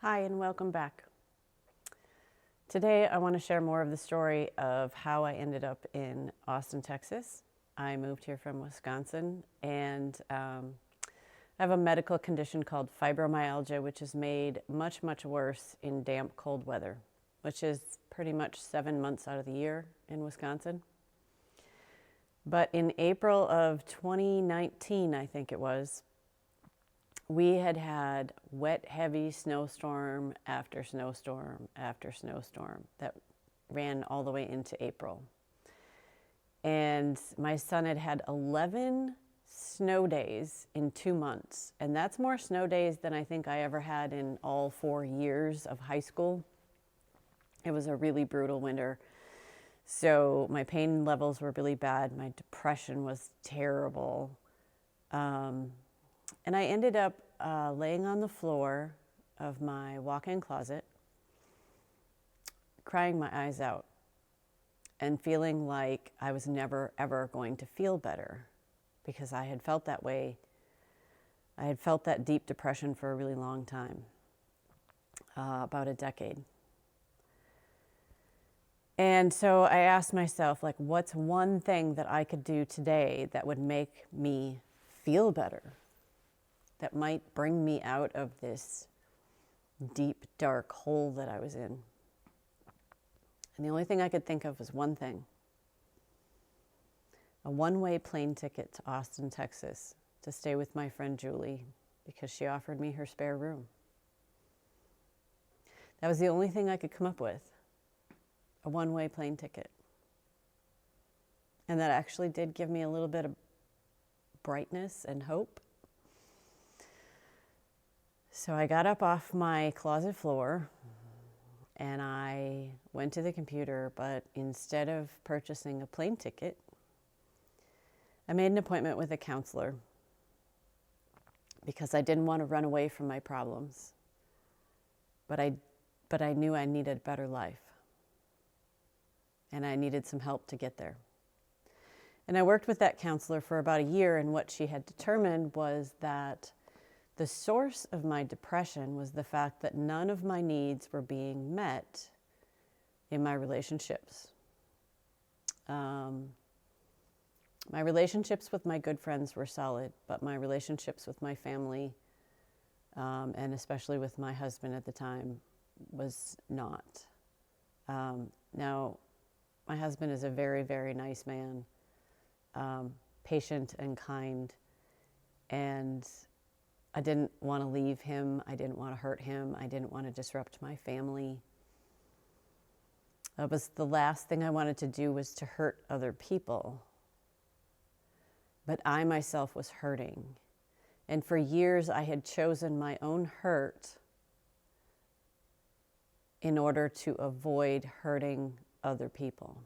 Hi, and welcome back. Today, I want to share more of the story of how I ended up in Austin, Texas. I moved here from Wisconsin, and I have a medical condition called fibromyalgia, which is made much, much worse in damp, cold weather, which is pretty much 7 months out of the year in Wisconsin. But in April of 2019, I think it was, we had had wet, heavy snowstorm after snowstorm after snowstorm that ran all the way into April. And my son had had 11 snow days in 2 months. And that's more snow days than I think I ever had in all 4 years of high school. It was a really brutal winter. So my pain levels were really bad. My depression was terrible. And I ended up laying on the floor of my walk-in closet, crying my eyes out and feeling like I was never, ever going to feel better because I had felt that way. I had felt that deep depression for a really long time, about a decade. And so I asked myself, like, what's one thing that I could do today that would make me feel better? That might bring me out of this deep, dark hole that I was in. And the only thing I could think of was one thing: a one-way plane ticket to Austin, Texas, to stay with my friend Julie, because she offered me her spare room. That was the only thing I could come up with, a one-way plane ticket. And that actually did give me a little bit of brightness and hope. So I got up off my closet floor and I went to the computer, but instead of purchasing a plane ticket, I made an appointment with a counselor because I didn't want to run away from my problems. But I knew I needed a better life. And I needed some help to get there. And I worked with that counselor for about a year, and what she had determined was that the source of my depression was the fact that none of my needs were being met in my relationships. My relationships with my good friends were solid, but my relationships with my family, and especially with my husband at the time, was not. Now, my husband is a very, very nice man, patient and kind, and I didn't want to leave him. I didn't want to hurt him. I didn't want to disrupt my family. That was the last thing I wanted to do, was to hurt other people. But I myself was hurting. And for years I had chosen my own hurt in order to avoid hurting other people.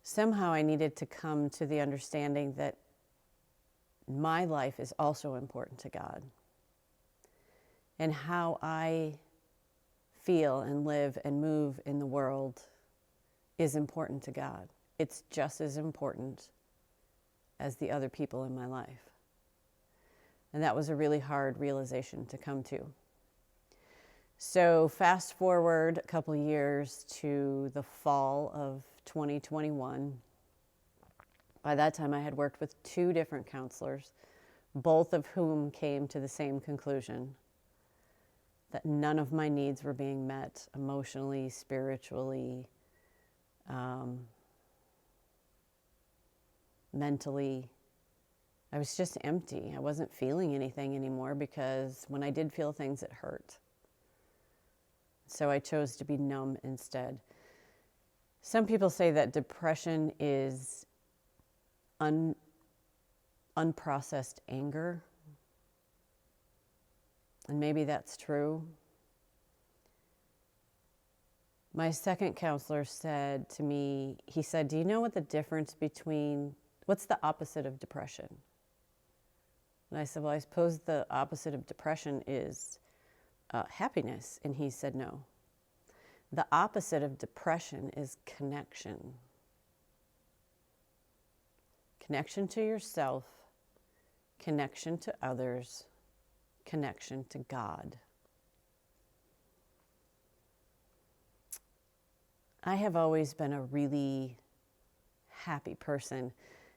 Somehow I needed to come to the understanding that my life is also important to God. And how I feel and live and move in the world is important to God. It's just as important as the other people in my life. And that was a really hard realization to come to. So fast forward a couple of years to the fall of 2021. By that time, I had worked with 2 different counselors, both of whom came to the same conclusion: that none of my needs were being met emotionally, spiritually, mentally. I was just empty. I wasn't feeling anything anymore, because when I did feel things, it hurt. So I chose to be numb instead. Some people say that depression is unprocessed anger. And maybe that's true. My second counselor said to me, he said, "Do you know what the difference between, what's the opposite of depression?" And I said, "Well, I suppose the opposite of depression is happiness." And he said, "No. The opposite of depression is connection. Connection to yourself, connection to others, connection to God. I have always been a really happy person.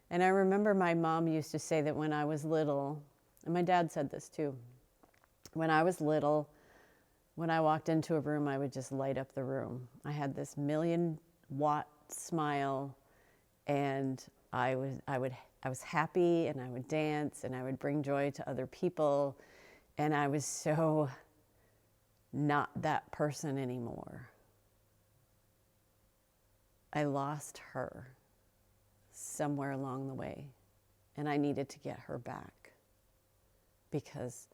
And I remember my mom used to say that when I was little, and my dad said this too, when I was little, when I walked into a room, I would just light up the room. I had this 1,000,000-watt smile, and I was happy, and I would dance, and I would bring joy to other people, and I was so not that person anymore. I lost her somewhere along the way, and I needed to get her back, because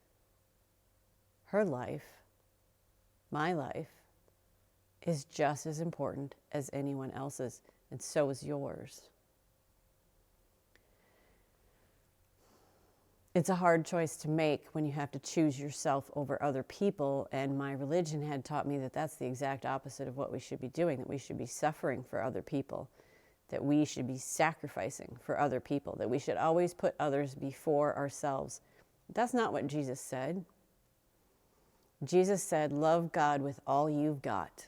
her life, my life, is just as important as anyone else's, and so is yours. It's a hard choice to make when you have to choose yourself over other people, and my religion had taught me that that's the exact opposite of what we should be doing, that we should be suffering for other people, that we should be sacrificing for other people, that we should always put others before ourselves. That's not what Jesus said. Jesus said, love God with all you've got.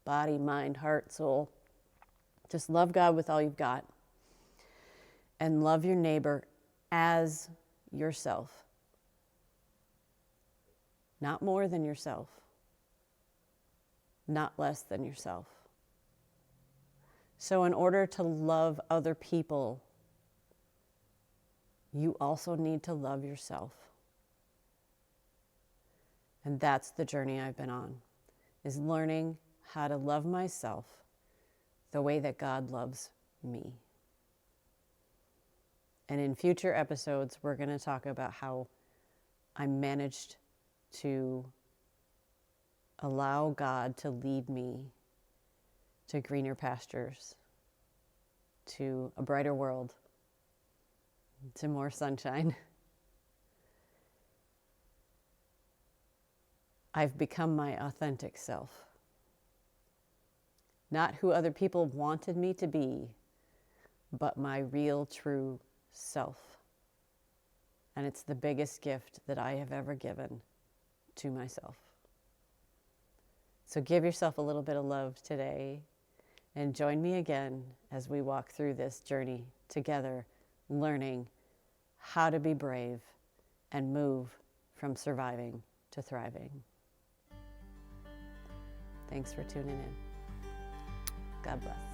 Body, mind, heart, soul. Just love God with all you've got. And love your neighbor as yourself. Not more than yourself. Not less than yourself. So in order to love other people, you also need to love yourself. And that's the journey I've been on, is learning how to love myself the way that God loves me. And in future episodes, we're going to talk about how I managed to allow God to lead me to greener pastures, to a brighter world, to more sunshine. I've become my authentic self. Not who other people wanted me to be, but my real, true self. And it's the biggest gift that I have ever given to myself. So give yourself a little bit of love today, and join me again as we walk through this journey together, learning how to be brave and move from surviving to thriving. Thanks for tuning in. God bless.